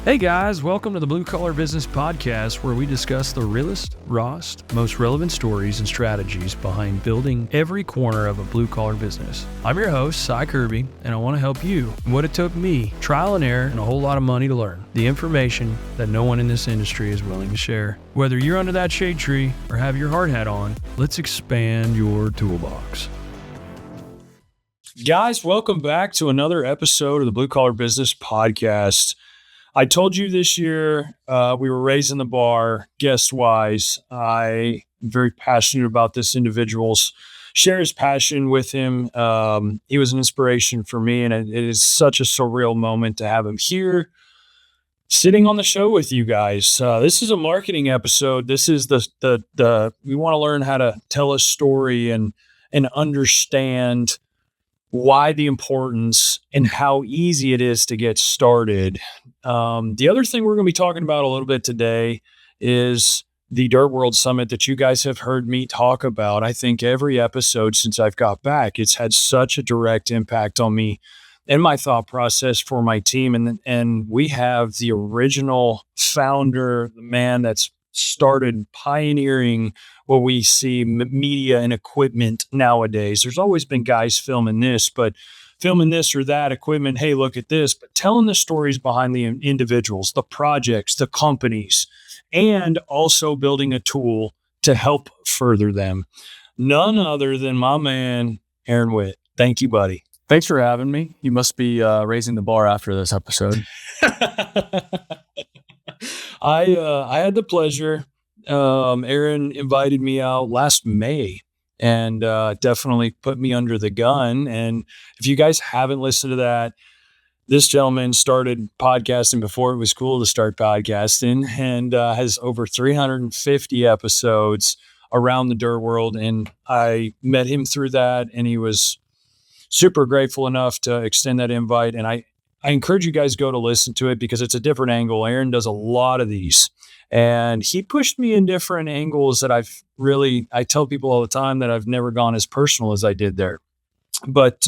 Hey guys, welcome to the Blue Collar Business Podcast, where we discuss the realest, rawest, most relevant stories and strategies behind building every corner of a blue collar business. I'm your host, Cy Kirby, and I want to help you in what it took me, trial and error, and a whole lot of money to learn. The information that no one in this industry is willing to share. Whether you're under that shade tree or have your hard hat on, let's expand your toolbox. Guys, welcome back to another episode of the Blue Collar Business Podcast. I told you this year we were raising the bar guest-wise. I'm very passionate about this individual's share his passion with him. He was an inspiration for me, and it is such a surreal moment to have him here sitting on the show with you guys. This is a marketing episode. This is the we want to learn how to tell a story and understand why the importance and how easy it is to get started. The other thing we're going to be talking about a little bit today is the Dirt World Summit that you guys have heard me talk about. I think every episode since I've got back, it's had such a direct impact on me and my thought process for my team. And we have the original founder, the man that's started pioneering what we see media and equipment nowadays. There's always been guys filming this, but filming this or that equipment. Hey, look at this, but telling the stories behind the individuals, the projects, the companies, and also building a tool to help further them. None other than my man, Aaron Witt. Thank you, buddy. Thanks for having me. You must be raising the bar after this episode. I had the pleasure. Aaron invited me out last May and definitely put me under the gun. And if you guys haven't listened to that, this gentleman started podcasting before it was cool to start podcasting, and has over 350 episodes around the dirt world. And I met him through that, and he was super grateful enough to extend that invite. And I encourage you guys go to listen to it because it's a different angle. Aaron does a lot of these, and he pushed me in different angles that I tell people all the time that I've never gone as personal as I did there. But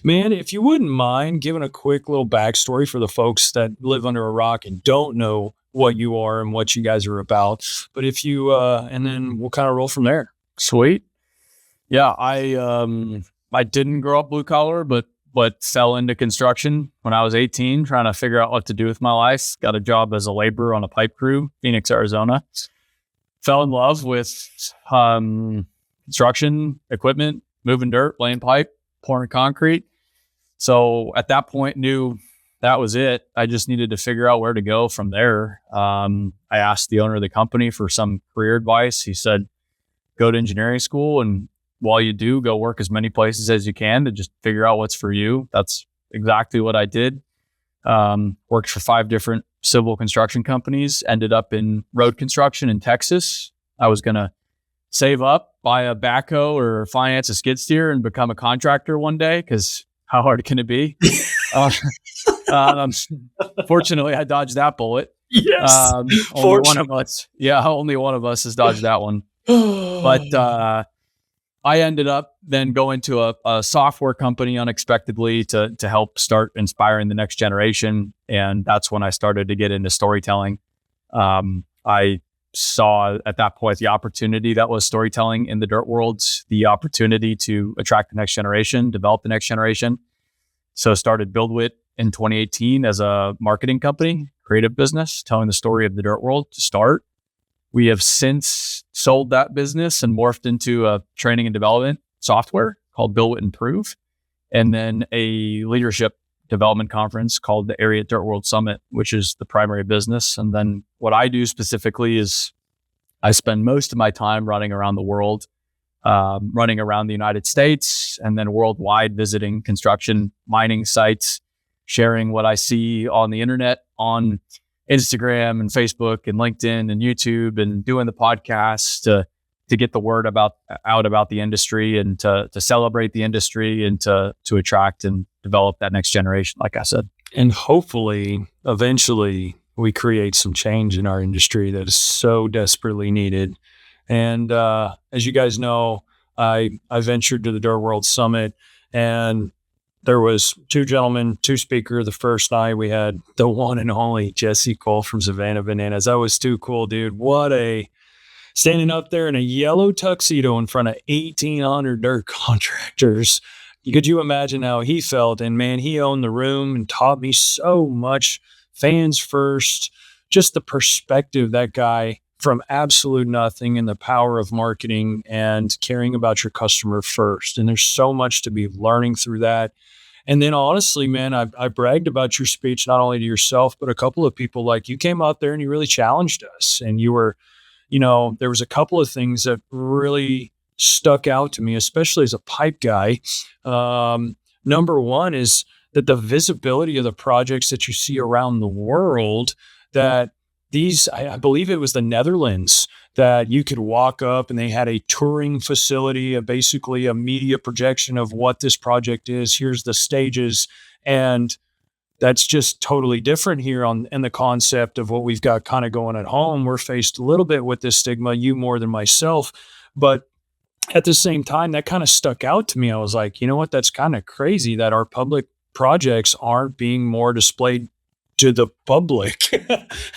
man, if you wouldn't mind giving a quick little backstory for the folks that live under a rock and don't know what you are and what you guys are about. But if you, and then we'll kind of roll from there. Sweet. Yeah, I didn't grow up blue collar, but fell into construction when I was 18, trying to figure out what to do with my life. Got a job as a laborer on a pipe crew, Phoenix, Arizona. Fell in love with construction equipment, moving dirt, laying pipe, pouring concrete. So at that point, knew that was it. I just needed to figure out where to go from there. I asked the owner of the company for some career advice. He said, go to engineering school, and while you do, go work as many places as you can to just figure out what's for you. That's exactly what I did. Worked for 5 different civil construction companies, ended up in road construction in Texas. I was going to save up, buy a backhoe or finance a skid steer and become a contractor one day, because how hard can it be? Fortunately, I dodged that bullet. Yes. Only one of us has dodged that one. But I ended up then going to a software company unexpectedly to help start inspiring the next generation. And that's when I started to get into storytelling. I saw at that point the opportunity that was storytelling in the dirt world, the opportunity to attract the next generation, develop the next generation. So started Witt in 2018 as a marketing company, creative business, telling the story of the dirt world to start. We have since sold that business and morphed into a training and development software called Build, Witt, Improve, and then a leadership development conference called the Area Dirt World Summit, which is the primary business. And then what I do specifically is I spend most of my time running around the world, running around the United States and then worldwide, visiting construction mining sites, sharing what I see on the internet, on Instagram and Facebook and LinkedIn and YouTube, and doing the podcast to get the word out about the industry and to celebrate the industry and to attract and develop that next generation, like I said. And hopefully, eventually, we create some change in our industry that is so desperately needed. And as you guys know, I ventured to the Dirt World Summit, and there was two gentlemen, two speaker. The first night we had the one and only Jesse Cole from Savannah Bananas. That was too cool, dude. What a standing up there in a yellow tuxedo in front of 1,800 dirt contractors. Could you imagine how he felt? And man, he owned the room and taught me so much. Fans first, just the perspective that guy from absolute nothing and the power of marketing and caring about your customer first. And there's so much to be learning through that. And then honestly, man, I bragged about your speech, not only to yourself, but a couple of people. Like, you came out there and you really challenged us, and you were, there was a couple of things that really stuck out to me, especially as a pipe guy. Number one is that the visibility of the projects that you see around the world, that I believe it was the Netherlands, that you could walk up and they had a touring facility, basically a media projection of what this project is. Here's the stages. And that's just totally different here in the concept of what we've got kind of going at home. We're faced a little bit with this stigma, you more than myself, but at the same time, that kind of stuck out to me. I was like, you know what? That's kind of crazy that our public projects aren't being more displayed to the public.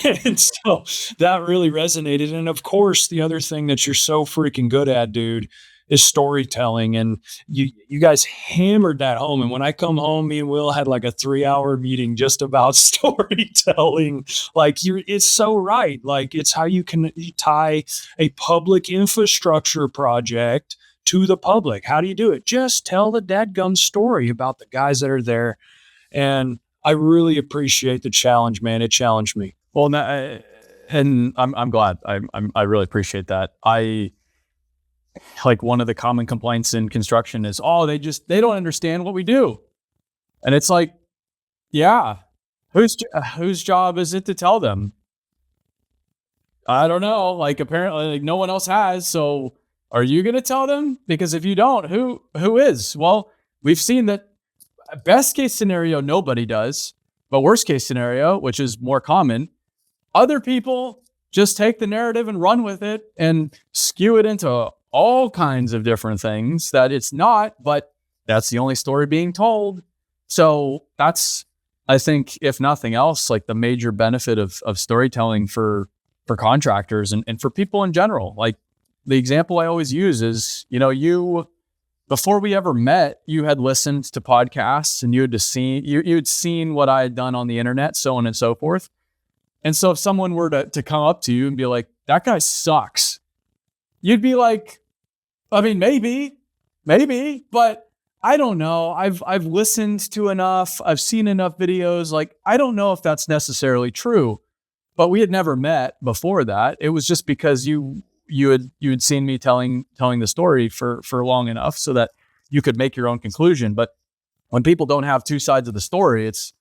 And so that really resonated. And of course, the other thing that you're so freaking good at, dude, is storytelling. And you guys hammered that home. And when I come home, me and Will had like a 3-hour meeting just about storytelling. Like, it's so right. Like, it's how you can tie a public infrastructure project to the public. How do you do it? Just tell the dadgum story about the guys that are there. And I really appreciate the challenge, man. It challenged me. Well, and I'm glad. I really appreciate that. Like, one of the common complaints in construction is, they don't understand what we do. And it's like, yeah, whose job is it to tell them? I don't know. Like, apparently, like, no one else has. So are you going to tell them? Because if you don't, who is? Well, we've seen that best case scenario, nobody does. But worst case scenario, which is more common, other people just take the narrative and run with it and skew it into all kinds of different things that it's not, but that's the only story being told. So that's, I think, if nothing else, like the major benefit of storytelling for contractors and for people in general. Like, the example I always use is, before we ever met, you had listened to podcasts and you had seen what I had done on the internet, so on and so forth. And so if someone were to come up to you and be like, that guy sucks, you'd be like, I mean, maybe, but I don't know. I've listened to enough. I've seen enough videos. Like, I don't know if that's necessarily true, but we had never met before that. It was just because you had seen me telling the story for long enough so that you could make your own conclusion. But when people don't have two sides of the story, it's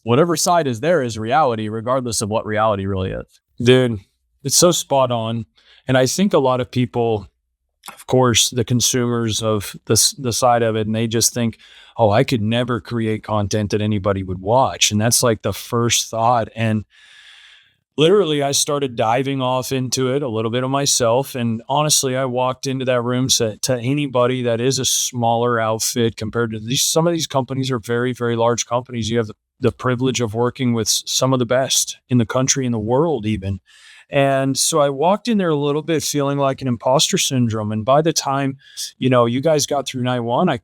whatever side is there is reality, regardless of what reality really is. Dude, it's so spot on. And I think a lot of people, of course, the consumers of the side of it, and they just think, oh, I could never create content that anybody would watch. And that's like the first thought. And literally, I started diving off into it a little bit of myself. And honestly, I walked into that room to anybody that is a smaller outfit compared to some of these companies are very, very large companies. You have the privilege of working with some of the best in the country, in the world even. And so I walked in there a little bit feeling like an imposter syndrome. And by the time, you guys got through night one, I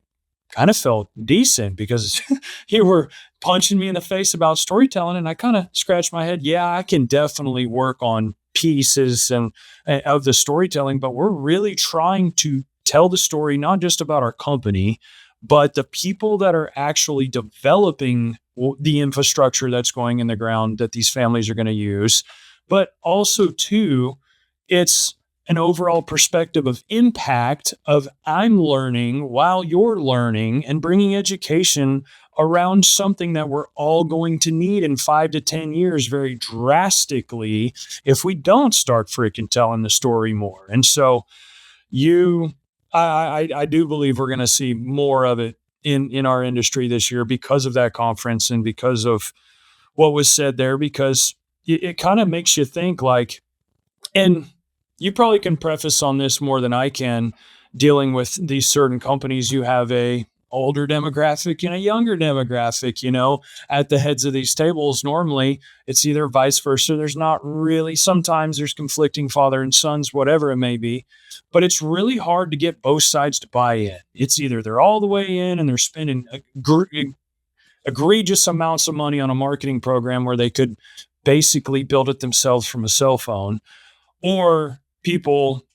kind of felt decent because you were punching me in the face about storytelling. And I kind of scratched my head. Yeah, I can definitely work on pieces and of the storytelling, but we're really trying to tell the story, not just about our company, but the people that are actually developing the infrastructure that's going in the ground that these families are going to use. But also, too, it's an overall perspective of impact of I'm learning while you're learning and bringing education around something that we're all going to need in 5 to 10 years very drastically if we don't start freaking telling the story more. And so I do believe we're going to see more of it in our industry this year because of that conference and because of what was said there, because it kind of makes you think like, and you probably can preface on this more than I can, dealing with these certain companies. You have a older demographic and a younger demographic, at the heads of these tables. Normally it's either vice versa. There's not really, sometimes there's conflicting father and sons, whatever it may be, but it's really hard to get both sides to buy in. It's either they're all the way in and they're spending egregious amounts of money on a marketing program where they could basically build it themselves from a cell phone, or people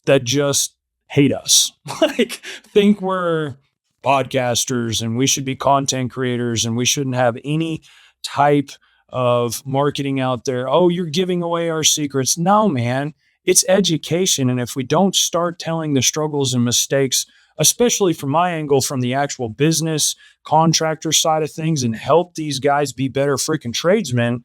that just hate us, like think we're podcasters and we should be content creators and we shouldn't have any type of marketing out there. Oh, you're giving away our secrets. No, man, it's education. And if we don't start telling the struggles and mistakes, especially from my angle, from the actual business contractor side of things, and help these guys be better freaking tradesmen,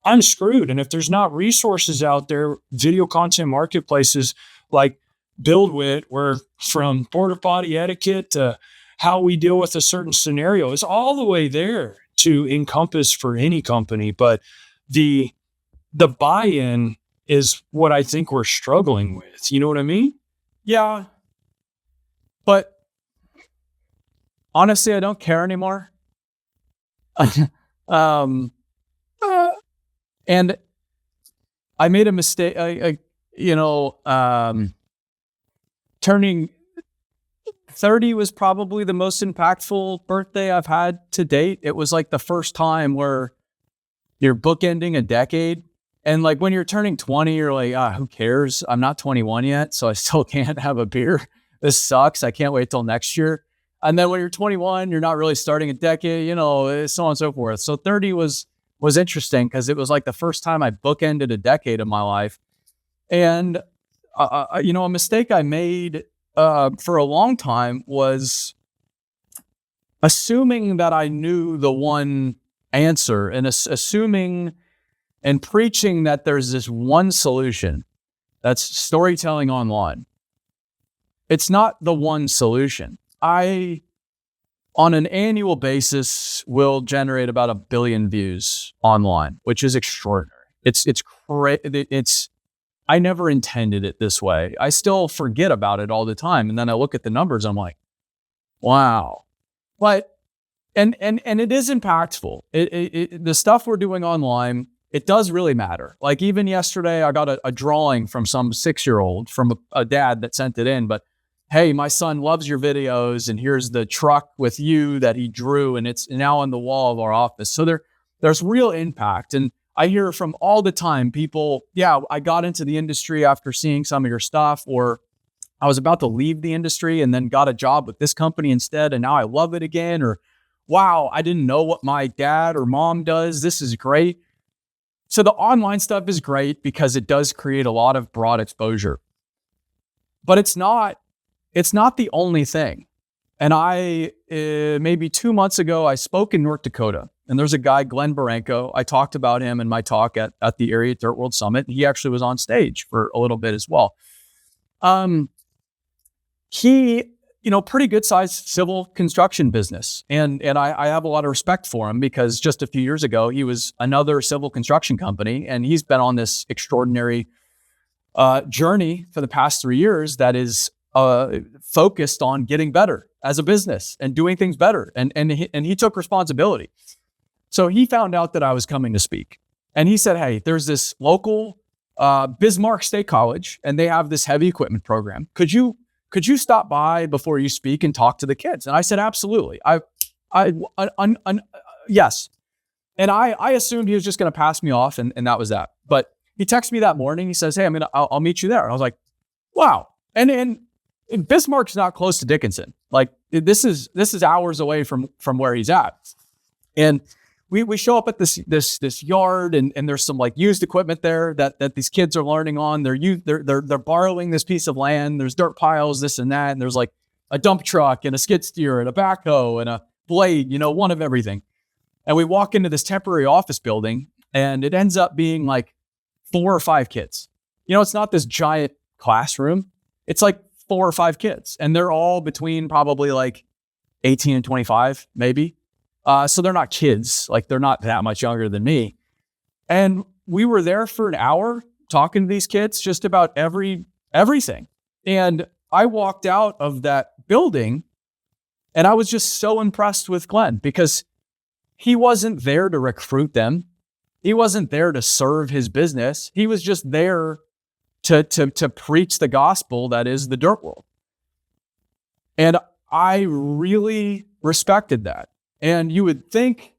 I'm screwed. And if there's not resources out there, video content marketplaces like Build Witt, where from porta potty etiquette to how we deal with a certain scenario is all the way there to encompass for any company. But the buy-in is what I think we're struggling with. You know what I mean? Yeah. But honestly, I don't care anymore. And I made a mistake. Turning 30 was probably the most impactful birthday I've had to date. It was like the first time where you're bookending a decade. And like when you're turning 20, you're like, who cares? I'm not 21 yet, so I still can't have a beer. This sucks. I can't wait till next year. And then when you're 21, you're not really starting a decade, so on and so forth. So 30 was interesting because it was like the first time I bookended a decade of my life. And, a mistake I made for a long time was assuming that I knew the one answer, and assuming and preaching that there's this one solution. That's storytelling online. It's not the one solution. I, on an annual basis, will generate about 1 billion views online, which is extraordinary. I never intended it this way. I still forget about it all the time. And then I look at the numbers, I'm like, wow. But, and it is impactful. The stuff we're doing online, it does really matter. Like even yesterday, I got a drawing from some 6-year-old from a dad that sent it in, but hey, my son loves your videos, and here's the truck with you that he drew, and it's now on the wall of our office. So there's real impact. And I hear from all the time people, I got into the industry after seeing some of your stuff, or I was about to leave the industry and then got a job with this company instead, and now I love it again. Or, wow, I didn't know what my dad or mom does. This is great. So the online stuff is great because it does create a lot of broad exposure. But it's not the only thing. And I, maybe 2 months ago, I spoke in North Dakota, and there's a guy, Glenn Baranko. I talked about him in my talk at the Area Dirt World Summit. He actually was on stage for a little bit as well. He, pretty good sized civil construction business. And I have a lot of respect for him because just a few years ago, he was another civil construction company, and he's been on this extraordinary journey for the past 3 years that is focused on getting better as a business and doing things better. And he took responsibility. So he found out that I was coming to speak, and he said, hey, there's this local Bismarck State College, and they have this heavy equipment program. Could you stop by before you speak and talk to the kids? And I said, absolutely. Yes. And I assumed he was just going to pass me off, and that was that. But he texted me that morning. He says, hey, I'll meet you there. And I was like, wow. And Bismarck's not close to Dickinson. Like this is hours away from where he's at. And we show up at this yard, and there's some like used equipment there that these kids are learning on. They're borrowing this piece of land. There's dirt piles, this and that, and there's like a dump truck and a skid steer and a backhoe and a blade, one of everything. And we walk into this temporary office building, and it ends up being like 4 or 5 kids. It's not this giant classroom. It's like 4 or 5 kids, and they're all between probably like 18 and 25, maybe. So they're not kids, like they're not that much younger than me. And we were there for an hour talking to these kids just about everything. And I walked out of that building And I was just so impressed with Glenn because he wasn't there to recruit them. He wasn't there to serve his business. He was just there to preach the gospel that is the dirt world. And I really respected that. And you would think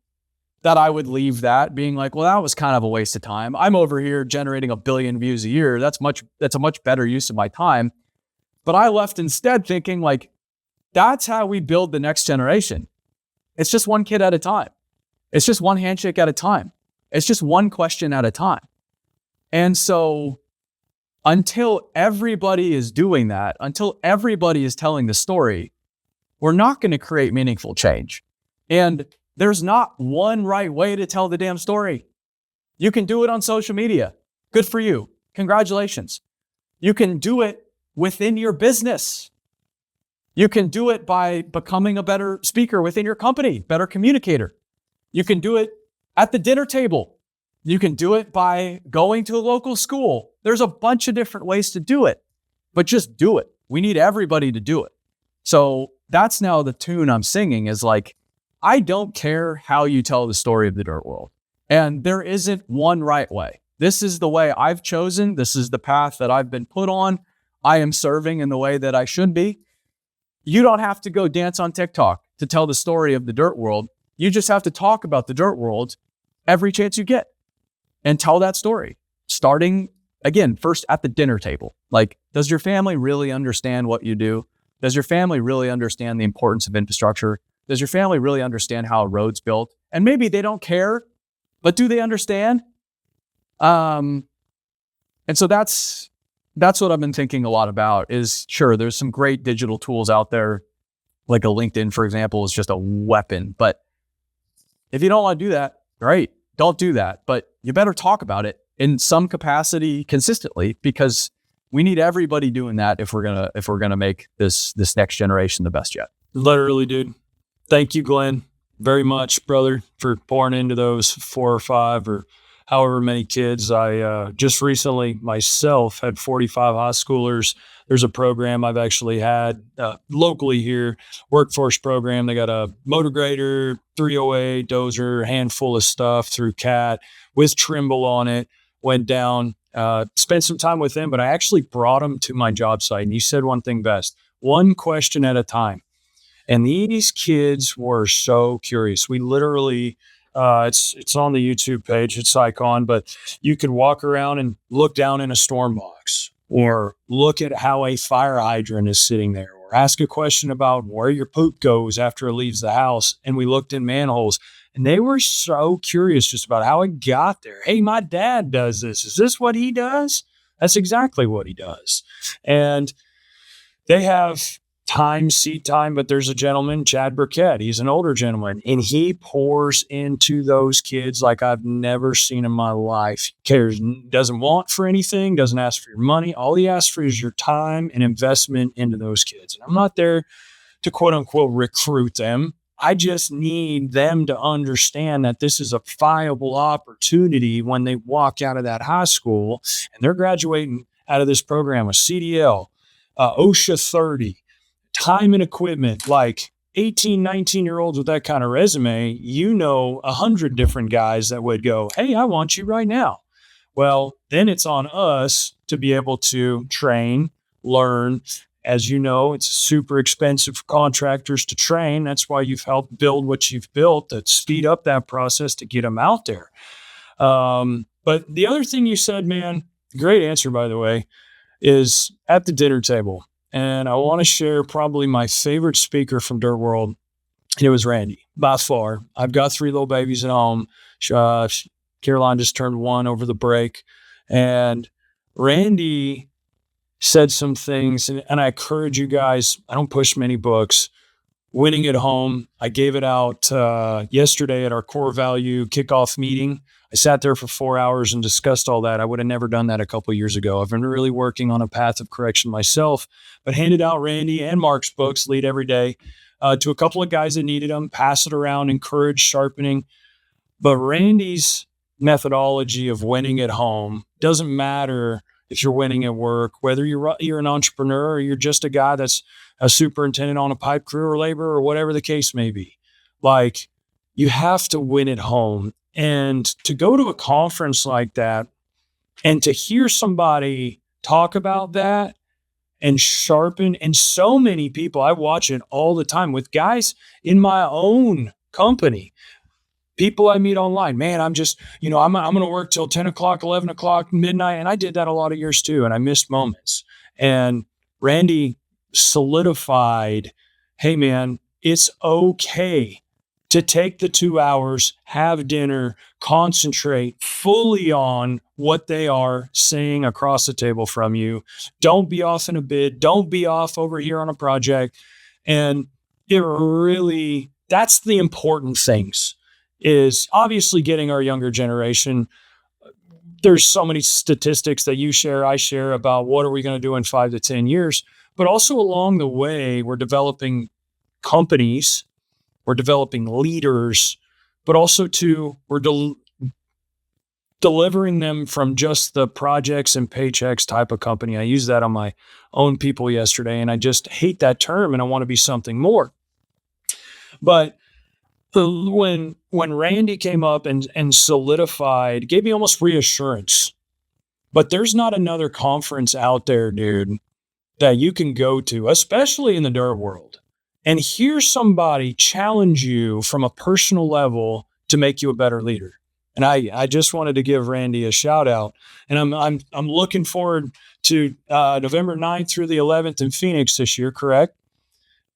that I would leave that being like, well, that was kind of a waste of time. I'm over here generating 1 billion views a year. That's a much better use of my time. But I left instead thinking like, that's how we build the next generation. It's just one kid at a time. It's just one handshake at a time. It's just one question at a time. And so until everybody is doing that, until everybody is telling the story, we're not going to create meaningful change. And there's not one right way to tell the damn story. You can do it on social media. Good for you. Congratulations. You can do it within your business. You can do it by becoming a better speaker within your company, better communicator. You can do it at the dinner table. You can do it by going to a local school. There's a bunch of different ways to do it, but just do it. We need everybody to do it. So that's now the tune I'm singing is like, I don't care how you tell the story of the dirt world. And there isn't one right way. This is the way I've chosen. This is the path that I've been put on. I am serving in the way that I should be. You don't have to go dance on TikTok to tell the story of the dirt world. You just have to talk about the dirt world every chance you get and tell that story. Starting, again, first at the dinner table. Like, does your family really understand what you do? Does your family really understand the importance of infrastructure? Does your family really understand how a road's built? And maybe they don't care, but do they understand? And so that's what I've been thinking a lot about is, sure, there's some great digital tools out there, like a LinkedIn, for example, is just a weapon. But if you don't want to do that, great, don't do that. But you better talk about it in some capacity consistently, because we need everybody doing that if we're gonna make this next generation the best yet. Literally, dude. Thank you, Glenn, very much, brother, for pouring into those 4 or 5 or however many kids. I just recently myself had 45 high schoolers. There's a program I've actually had locally here, workforce program. They got a motor grader, 308, dozer, handful of stuff through CAT with Trimble on it. Went down, spent some time with them, but I actually brought them to my job site. And you said one thing best, one question at a time. And these kids were so curious. We literally, it's on the YouTube page, it's Icon, but you could walk around and look down in a storm box or look at how a fire hydrant is sitting there or ask a question about where your poop goes after it leaves the house. And we looked in manholes and they were so curious just about how it got there. Hey, my dad does this. Is this what he does? That's exactly what he does. And they have seat time, but there's a gentleman, Chad Burkett. He's an older gentleman, and he pours into those kids like I've never seen in my life. Cares, doesn't want for anything, doesn't ask for your money. All he asks for is your time and investment into those kids. And I'm not there to quote unquote recruit them. I just need them to understand that this is a viable opportunity when they walk out of that high school and they're graduating out of this program with CDL, OSHA 30, time and equipment, like 18, 19-year-olds with that kind of resume, 100 different guys that would go, hey, I want you right now. Well, then it's on us to be able to train, learn. As you know, it's super expensive for contractors to train. That's why you've helped build what you've built to speed up that process to get them out there. But the other thing you said, man, great answer, by the way, is at the dinner table. And I want to share probably my favorite speaker from Dirt World. And it was Randy, by far. I've got 3 little babies at home. Caroline just turned 1 over the break. And Randy said some things, and I encourage you guys, I don't push many books. Winning at Home, I gave it out yesterday at our core value kickoff meeting. I sat there for 4 hours and discussed all that. I would have never done that a couple of years ago. I've been really working on a path of correction myself, but handed out Randy and Mark's books, Lead Every Day, to a couple of guys that needed them, pass it around, encourage sharpening. But Randy's methodology of winning at home doesn't matter if you're winning at work, whether you're an entrepreneur or you're just a guy that's a superintendent on a pipe crew or labor or whatever the case may be. Like, you have to win at home. And to go to a conference like that and to hear somebody talk about that and sharpen, and so many people, I watch it all the time with guys in my own company, people I meet online. Man, I'm just, I'm going to work till 10 o'clock, 11 o'clock, midnight. And I did that a lot of years too. And I missed moments. And Randy solidified, hey man, it's okay to take the 2 hours, have dinner, concentrate fully on what they are saying across the table from you. Don't be off in a bid. Don't be off over here on a project. And that's the important things, is obviously getting our younger generation. There's so many statistics that you share, I share, about what are we going to do in 5 to 10 years. But also along the way, we're developing companies, we're developing leaders, but also we're delivering them from just the projects and paychecks type of company. I used that on my own people yesterday, and I just hate that term, and I want to be something more. But when Randy came up and solidified, gave me almost reassurance. But there's not another conference out there, dude, that you can go to, especially in the dirt world, and hear somebody challenge you from a personal level to make you a better leader. And I just wanted to give Randy a shout out. And I'm looking forward to November 9th through the 11th in Phoenix this year, correct?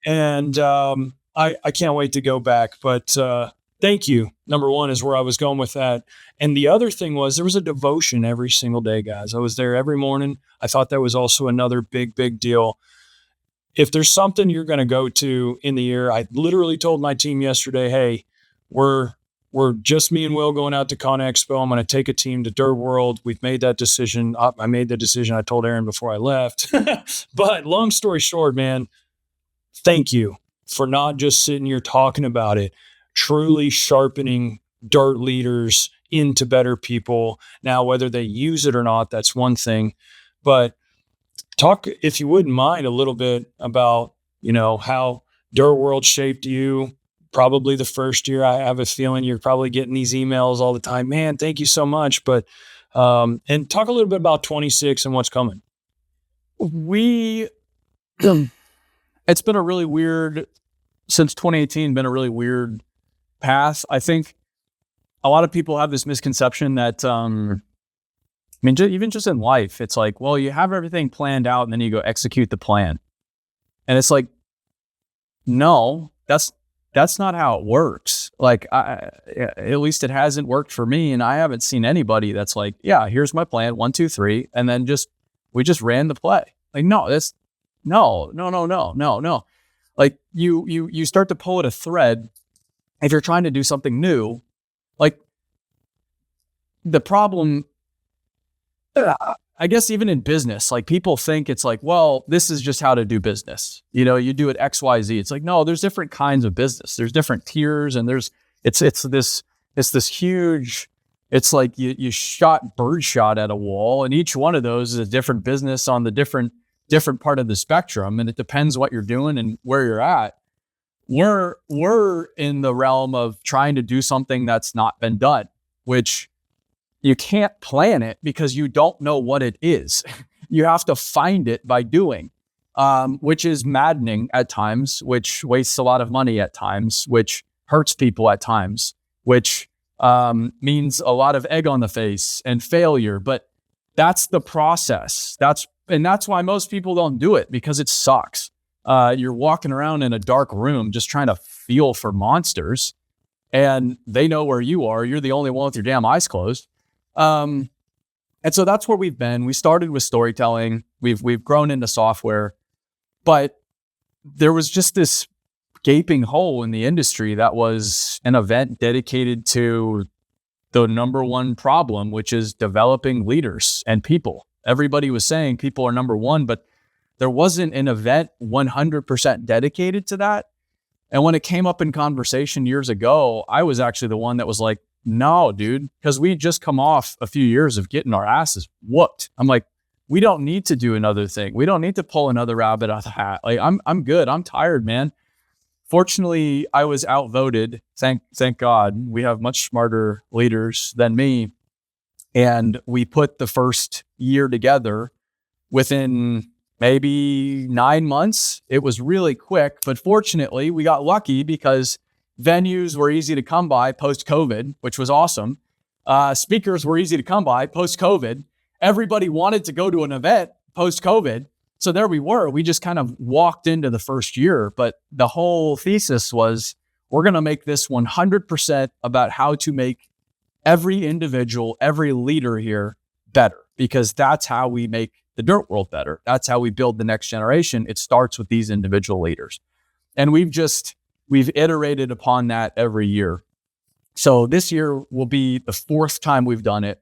And I can't wait to go back. But thank you. Number one is where I was going with that. And the other thing was, there was a devotion every single day, guys. I was there every morning. I thought that was also another big, big deal. If there's something you're going to go to in the year, I literally told my team yesterday, hey, we're just me and Will going out to Con Expo. I'm going to take a team to Dirt World. We've made that decision. I made the decision. I told Aaron before I left. But long story short, man, thank you for not just sitting here talking about it, truly sharpening dirt leaders into better people. Now, whether they use it or not, that's one thing. But talk, if you wouldn't mind, a little bit about, how Dirt World shaped you. Probably the first year. I have a feeling you're probably getting these emails all the time. Man, thank you so much. But and talk a little bit about 26 and what's coming. It's been a really weird, since 2018, been a really weird path. I think a lot of people have this misconception that, even just in life, it's like, well, you have everything planned out and then you go execute the plan. And it's like, no, that's not how it works. Like, at least it hasn't worked for me. And I haven't seen anybody that's like, yeah, here's my plan, 1, 2, 3. And then we just ran the play. Like, no. Like you start to pull at a thread. If you're trying to do something new, like the problem, I guess even in business, like people think it's like, well, this is just how to do business. You do it X, Y, Z. It's like, no, there's different kinds of business. There's different tiers, and it's this huge, it's like you shot birdshot at a wall, and each one of those is a different business on the different part of the spectrum. And it depends what you're doing and where you're at. We're in the realm of trying to do something that's not been done, which you can't plan it because you don't know what it is. You have to find it by doing, which is maddening at times, which wastes a lot of money at times, which hurts people at times, which means a lot of egg on the face and failure. But that's the process. That's why most people don't do it, because it sucks. You're walking around in a dark room just trying to feel for monsters, and they know where you are. You're the only one with your damn eyes closed. And so that's where we've been. We started with storytelling. We've grown into software, but there was just this gaping hole in the industry that was an event dedicated to the number one problem, which is developing leaders and people. Everybody was saying people are number one, but there wasn't an event 100% dedicated to that. And when it came up in conversation years ago, I was actually the one that was like, no, dude, because we just come off a few years of getting our asses whooped. I'm like, we don't need to do another thing. We don't need to pull another rabbit out of the hat. Like I'm good. I'm tired, man. Fortunately, I was outvoted. Thank God. We have much smarter leaders than me. And we put the first year together within maybe 9 months. It was really quick, but fortunately we got lucky because venues were easy to come by post-COVID, which was awesome. Speakers were easy to come by post-COVID. Everybody wanted to go to an event post-COVID. So there we were. We just kind of walked into the first year, but the whole thesis was we're going to make this 100% about how to make every individual, every leader here better, because that's how we make the dirt world better. That's how we build the next generation. It starts with these individual leaders. And we've iterated upon that every year. So this year will be the 4th time we've done it.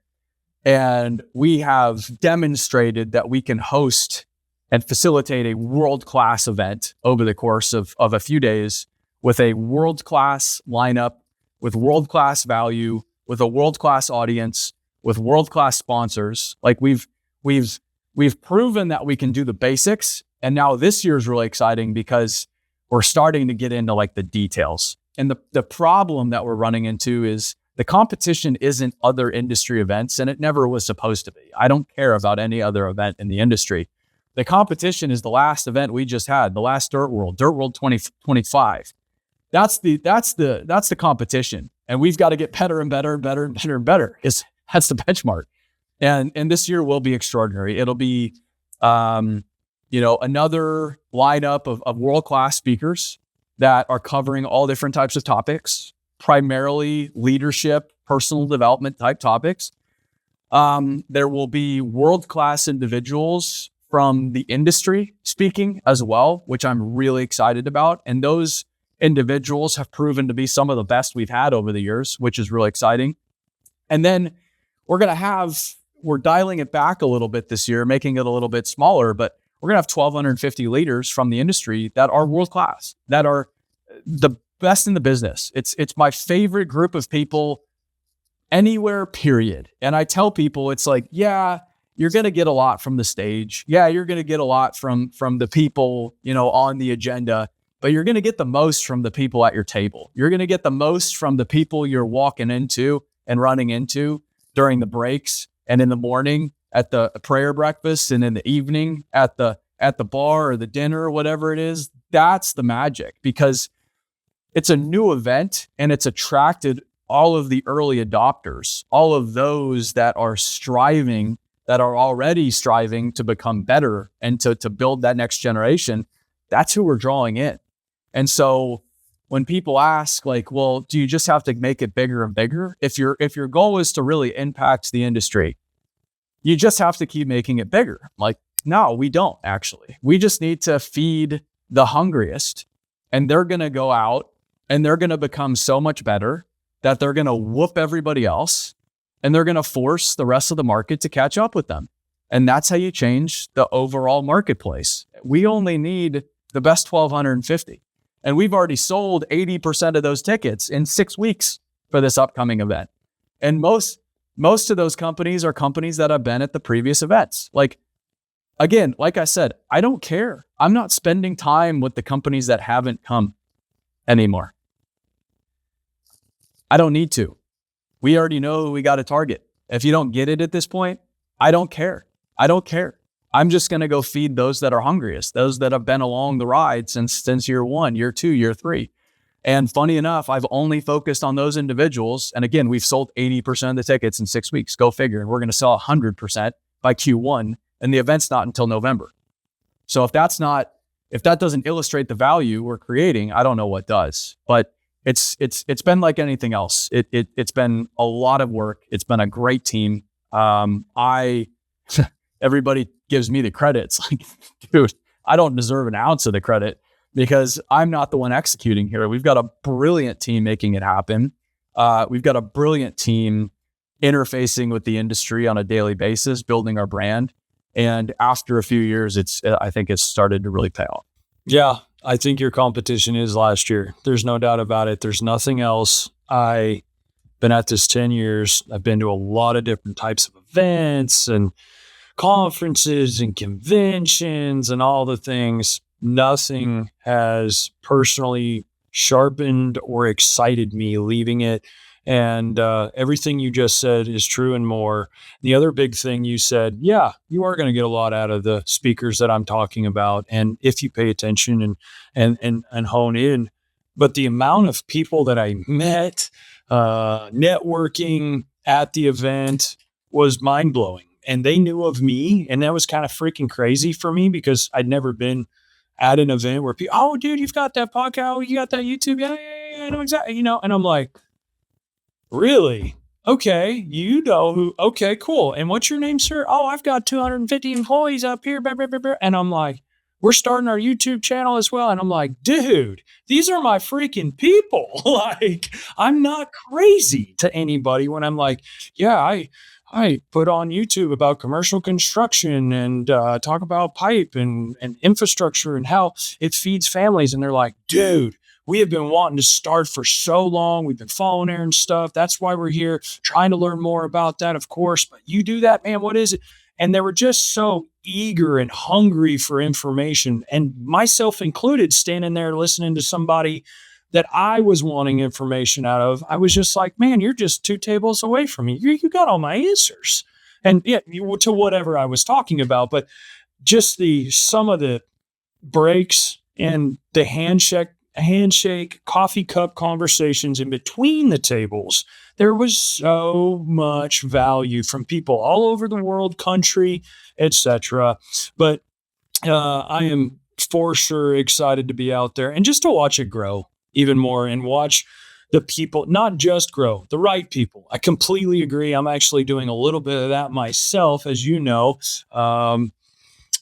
And we have demonstrated that we can host and facilitate a world-class event over the course of a few days with a world-class lineup, with world-class value, with a world-class audience, with world-class sponsors. Like we've proven that we can do the basics. And now this year is really exciting because we're starting to get into like the details. And the problem that we're running into is the competition isn't other industry events, and it never was supposed to be. I don't care about any other event in the industry. The competition is the last event we just had, the last Dirt World 2025. That's the competition. And we've got to get better and better and better and better and better. That's the benchmark. And this year will be extraordinary. It'll be, another lineup of world-class speakers that are covering all different types of topics, primarily leadership, personal development type topics. There will be world-class individuals from the industry speaking as well, which I'm really excited about. And those individuals have proven to be some of the best we've had over the years, which is really exciting. And then we're dialing it back a little bit this year, making it a little bit smaller, but we're going to have 1,250 leaders from the industry that are world-class, that are the best in the business. It's my favorite group of people anywhere, period. And I tell people, it's like, yeah, you're going to get a lot from the stage. Yeah, you're going to get a lot from the people, on the agenda, but you're going to get the most from the people at your table. You're going to get the most from the people you're walking into and running into during the breaks and in the morning at the prayer breakfast and in the evening at the bar or the dinner or whatever it is. That's the magic, because it's a new event and it's attracted all of the early adopters, all of those that are already striving to become better and to build that next generation. That's who we're drawing in. And so when people ask like, well, do you just have to make it bigger and bigger? If your goal is to really impact the industry, you just have to keep making it bigger. Like, no, we don't actually. We just need to feed the hungriest, and they're going to go out and they're going to become so much better that they're going to whoop everybody else, and they're going to force the rest of the market to catch up with them. And that's how you change the overall marketplace. We only need the best 1,250. And we've already sold 80% of those tickets in 6 weeks for this upcoming event. And most of those companies are companies that have been at the previous events. Like, again, like I said, I don't care. I'm not spending time with the companies that haven't come anymore. I don't need to. We already know who we got to target. If you don't get it at this point, I don't care. I'm just going to go feed those that are hungriest, those that have been along the ride since year 1, year 2, year 3. And funny enough, I've only focused on those individuals. And again, we've sold 80% of the tickets in 6 weeks. Go figure. And we're going to sell 100% by Q1. And the event's not until November. So if that doesn't illustrate the value we're creating, I don't know what does. But it's been like anything else. It's been a lot of work. It's been a great team. Everybody gives me the credit. It's like, dude, I don't deserve an ounce of the credit because I'm not the one executing here. We've got a brilliant team making it happen. We've got a brilliant team interfacing with the industry on a daily basis, building our brand. And after a few years, I think it's started to really pay off. Yeah, I think your competition is last year. There's no doubt about it. There's nothing else. I've been at this 10 years. I've been to a lot of different types of events and conferences and conventions and all the things. Nothing has personally sharpened or excited me leaving it. And everything you just said is true and more. The other big thing you said, yeah, you are going to get a lot out of the speakers that I'm talking about, and if you pay attention and hone in. But the amount of people that I met, networking at the event was mind blowing, and they knew of me, and that was kind of freaking crazy for me because I'd never been at an event where people, oh, dude, you've got that podcast, oh, you got that YouTube, yeah, I know exactly, and I'm like, really? Okay, you know who? Okay, cool. And what's your name, sir? Oh, I've got 250 employees up here. Blah, blah, blah, blah. And I'm like, we're starting our YouTube channel as well. And I'm like, dude, these are my freaking people. Like, I'm not crazy to anybody when I'm like, yeah, I put on YouTube about commercial construction and talk about pipe and infrastructure and how it feeds families. And they're like, dude, we have been wanting to start for so long. We've been following Aaron's stuff. That's why we're here, trying to learn more about that, of course. But you do that, man. What is it? And they were just so eager and hungry for information. And myself included, standing there listening to somebody that I was wanting information out of. I was just like, man, you're just 2 tables away from me. You got all my answers. And yeah, to whatever I was talking about. But just some of the breaks and the handshake, coffee cup conversations in between the tables. There was so much value from people all over the world, country, etc. But I am for sure excited to be out there and just to watch it grow even more and watch the people, not just grow, the right people. I completely agree. I'm actually doing a little bit of that myself, as you know.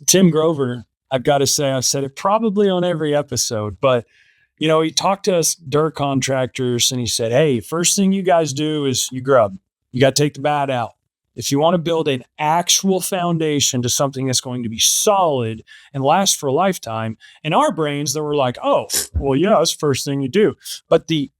Tim Grover, I've got to say, I've said it probably on every episode, but he talked to us dirt contractors and he said, hey, first thing you guys do is you grub. You got to take the bad out. If you want to build an actual foundation to something that's going to be solid and last for a lifetime, in our brains, they were like, oh, well, yeah, that's the first thing you do. But the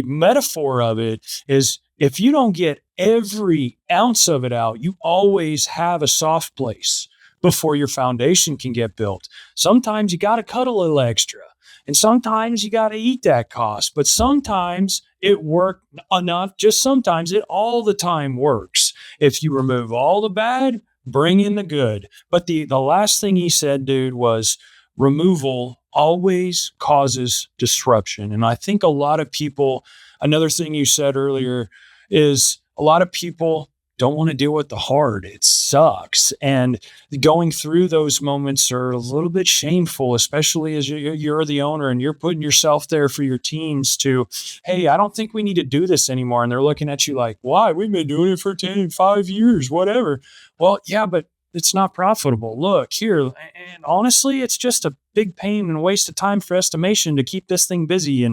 metaphor of it is if you don't get every ounce of it out, you always have a soft place before your foundation can get built. Sometimes you got to cut a little extra. And sometimes you got to eat that cost, but sometimes it works, not just sometimes, it all the time works. If you remove all the bad, bring in the good. But the last thing he said, dude, was removal always causes disruption. And I think a lot of people, another thing you said earlier is a lot of people don't want to deal with the hard. It sucks. And going through those moments are a little bit shameful, especially as you're the owner and you're putting yourself there for your teams to, hey, I don't think we need to do this anymore. And they're looking at you like, why? We've been doing it for 5 years, whatever. Well, yeah, but it's not profitable. Look here. And honestly, it's just a big pain and waste of time for estimation to keep this thing busy.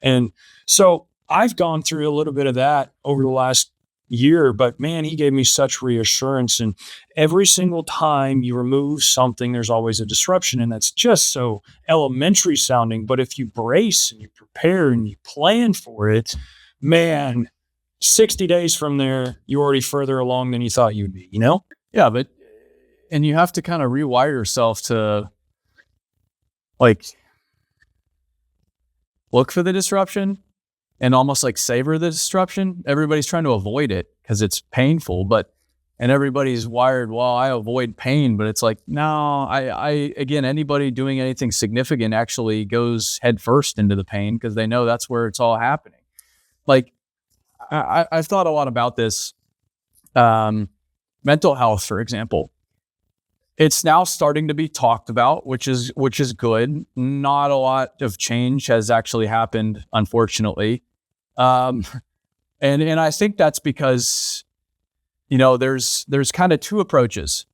And so I've gone through a little bit of that over the last year, but man, he gave me such reassurance. And every single time you remove something, there's always a disruption. And that's just so elementary sounding. But if you brace and you prepare and you plan for it, man, 60 days from there, you're already further along than you thought you'd be, Yeah, and you have to kind of rewire yourself to like look for the disruption and almost like savor the disruption. Everybody's trying to avoid it because it's painful, and everybody's wired, well, I avoid pain, but it's like, no, I again, anybody doing anything significant actually goes head first into the pain because they know that's where it's all happening. Like I've thought a lot about this. Mental health, for example, it's now starting to be talked about, which is good. Not a lot of change has actually happened, unfortunately. And I think that's because, there's kind of two approaches.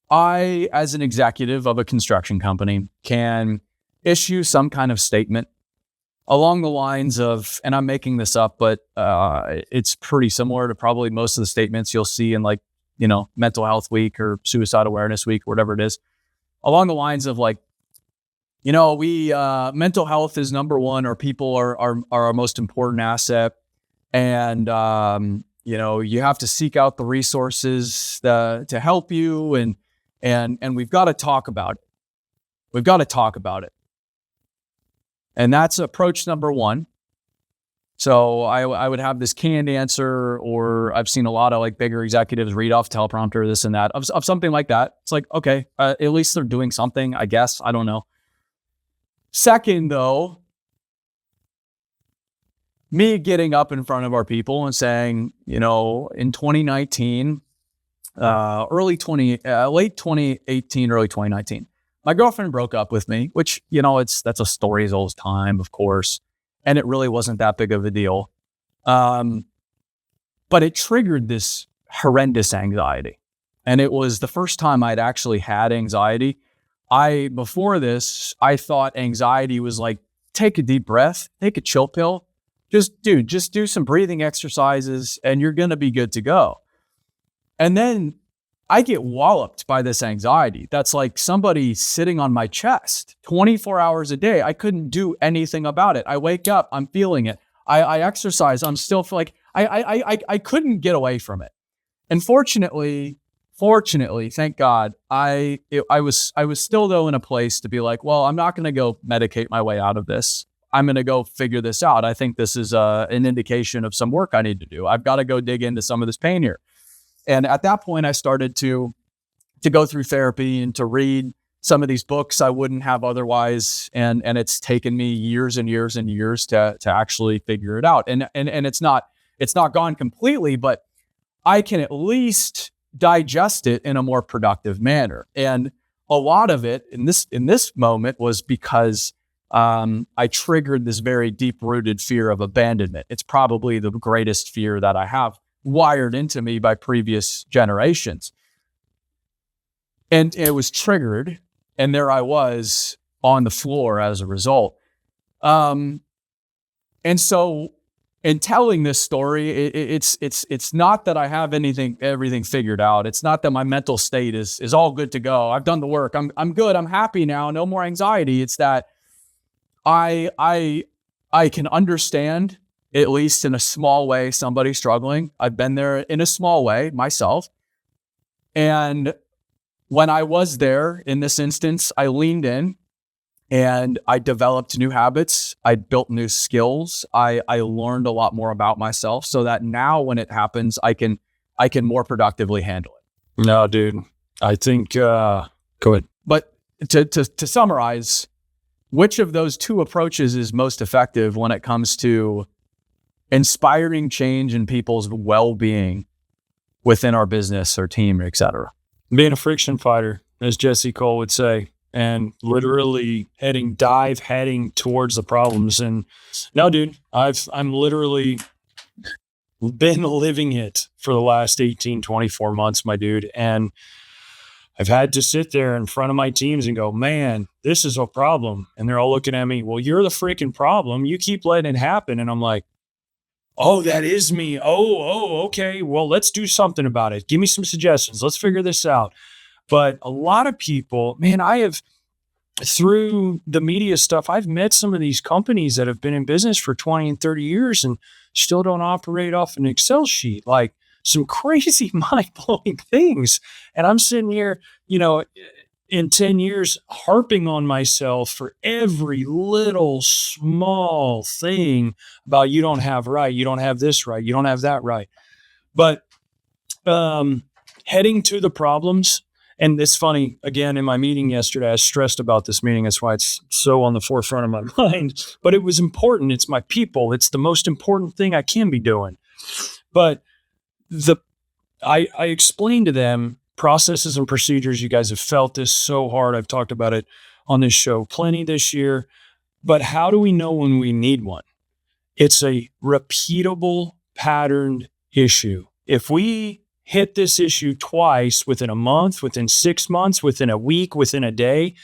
I, as an executive of a construction company, can issue some kind of statement along the lines of, and I'm making this up, but it's pretty similar to probably most of the statements you'll see in Mental Health Week or Suicide Awareness Week, or whatever it is, along the lines of like, we mental health is number one, or people are our most important asset, and you have to seek out the resources to help you, and we've got to talk about it. We've got to talk about it. And that's approach number one. So I would have this canned answer, or I've seen a lot of like bigger executives read off teleprompter, this and that, of something like that. It's like, okay, at least they're doing something, I guess. I don't know. Second, though, me getting up in front of our people and saying, in 2019, late 2018, early 2019, my girlfriend broke up with me, which, that's a story as old as time, of course. And it really wasn't that big of a deal. But it triggered this horrendous anxiety. And it was the first time I'd actually had anxiety. Before this, I thought anxiety was like, take a deep breath, take a chill pill. Just do some breathing exercises and you're going to be good to go. And then I get walloped by this anxiety. That's like somebody sitting on my chest 24 hours a day. I couldn't do anything about it. I wake up, I'm feeling it. I exercise, I'm still like, I couldn't get away from it. And fortunately, thank God, I was still though in a place to be like, well, I'm not going to go medicate my way out of this. I'm going to go figure this out. I think this is an indication of some work I need to do. I've got to go dig into some of this pain here. And at that point, I started to go through therapy and to read some of these books I wouldn't have otherwise. And it's taken me years and years and years to actually figure it out. And it's not gone completely, but I can at least digest it in a more productive manner. And a lot of it in this moment was because I triggered this very deep-rooted fear of abandonment. It's probably the greatest fear that I have, wired into me by previous generations. And it was triggered, and there I was on the floor as a result. And so in telling this story, it's not that I have everything figured out. It's not that my mental state is all good to go. I've done the work. I'm good. I'm happy now. No more anxiety. It's that I can understand, at least in a small way, somebody struggling. I've been there in a small way myself. And when I was there in this instance, I leaned in and I developed new habits. I built new skills. I learned a lot more about myself so that now when it happens, I can more productively handle it. No, dude, I think, go ahead. But to summarize, which of those two approaches is most effective when it comes to inspiring change in people's well-being within our business or team, et cetera? Being a friction fighter, as Jesse Cole would say, and literally heading towards the problems. And no, dude, I'm literally been living it for the last 18, 24 months, my dude. And I've had to sit there in front of my teams and go, man, this is a problem. And they're all looking at me, well, you're the freaking problem. You keep letting it happen. And I'm like, oh, that is me. Oh, okay. Well, let's do something about it. Give me some suggestions. Let's figure this out. But a lot of people, man, I have, through the media stuff, I've met some of these companies that have been in business for 20 and 30 years and still don't operate off an Excel sheet, like some crazy mind-blowing things. And I'm sitting here, in 10 years, harping on myself for every little small thing about you don't have right, you don't have this right, you don't have that right. But heading to the problems, and it's funny, again, in my meeting yesterday, I was stressed about this meeting. That's why it's so on the forefront of my mind. But it was important. It's my people. It's the most important thing I can be doing. But I explained to them processes and procedures. You guys have felt this so hard. I've talked about it on this show plenty this year. But how do we know when we need one? It's a repeatable patterned issue. If we hit this issue twice within a month, within 6 months, within a week, within a day,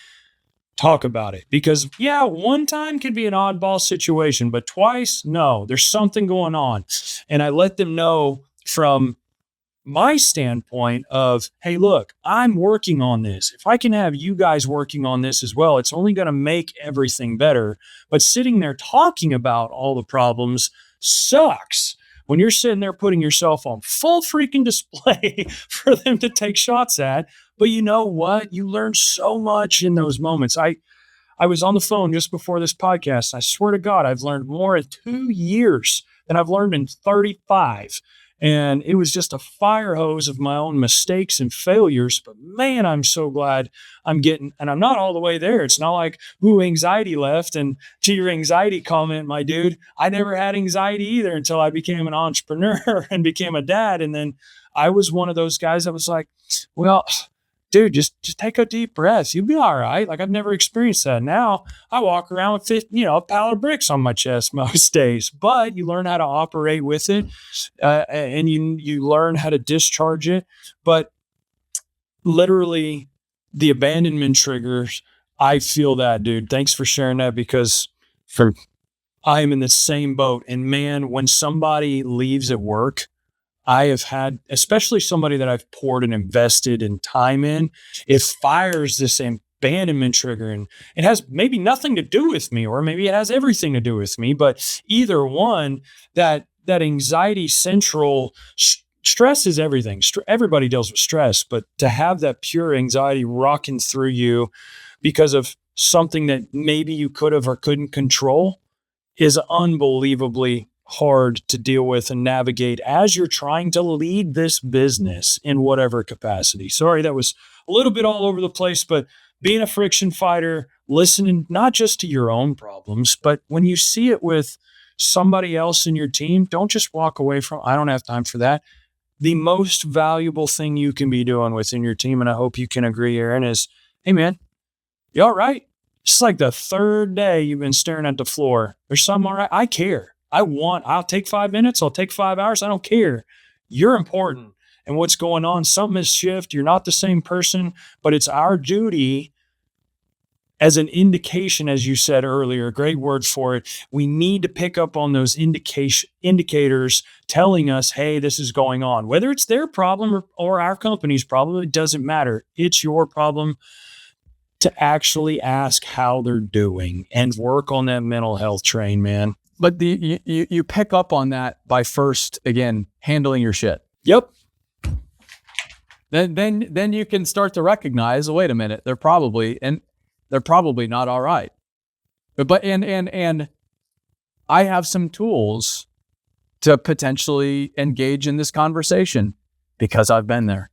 talk about it. Because one time could be an oddball situation, but twice, no, there's something going on. And I let them know from my standpoint of, hey, look, I'm working on this. If I can have you guys working on this as well, it's only going to make everything better. But sitting there talking about all the problems sucks. when you're sitting there putting yourself on full freaking display for them to take shots at. But you know what? You learn so much in those moments. I was on the phone just before this podcast. I swear to God, I've learned more in 2 years than I've learned in 35. And it was just a fire hose of my own mistakes and failures. But man, I'm so glad I'm getting, and I'm not all the way there. It's not like, ooh, anxiety left. And to your anxiety comment, my dude, I never had anxiety either until I became an entrepreneur and became a dad. And then I was one of those guys that was like, well, dude, just take a deep breath. You'll be all right. Like, I've never experienced that. Now I walk around with a pile of bricks on my chest most days, but you learn how to operate with it. And you learn how to discharge it. But literally the abandonment triggers, I feel that, dude. Thanks for sharing that, because I am in the same boat. And man, when somebody leaves at work, I have had, especially somebody that I've poured and invested in time in, it fires this abandonment trigger. And it has maybe nothing to do with me, or maybe it has everything to do with me. But either one, that anxiety central stress is everything. Everybody deals with stress, but to have that pure anxiety rocking through you because of something that maybe you could have or couldn't control is unbelievably hard to deal with and navigate as you're trying to lead this business in whatever capacity. Sorry, that was a little bit all over the place, but being a friction fighter, listening not just to your own problems, but when you see it with somebody else in your team, don't just walk away from, I don't have time for that. The most valuable thing you can be doing within your team, and I hope you can agree, Aaron, is, hey man, you all right? It's like the third day you've been staring at the floor. There's something all right. I care. I'll take 5 minutes. I'll take 5 hours. I don't care. You're important. And what's going on, something has shifted. You're not the same person, but it's our duty as an indication, as you said earlier, great word for it. We need to pick up on those indicators telling us, hey, this is going on. Whether it's their problem or our company's problem, it doesn't matter. It's your problem to actually ask how they're doing and work on that mental health train, man. But you pick up on that by first, again, handling your shit. Yep. Then you can start to recognize, wait a minute, they're probably not all right. But I have some tools to potentially engage in this conversation because I've been there.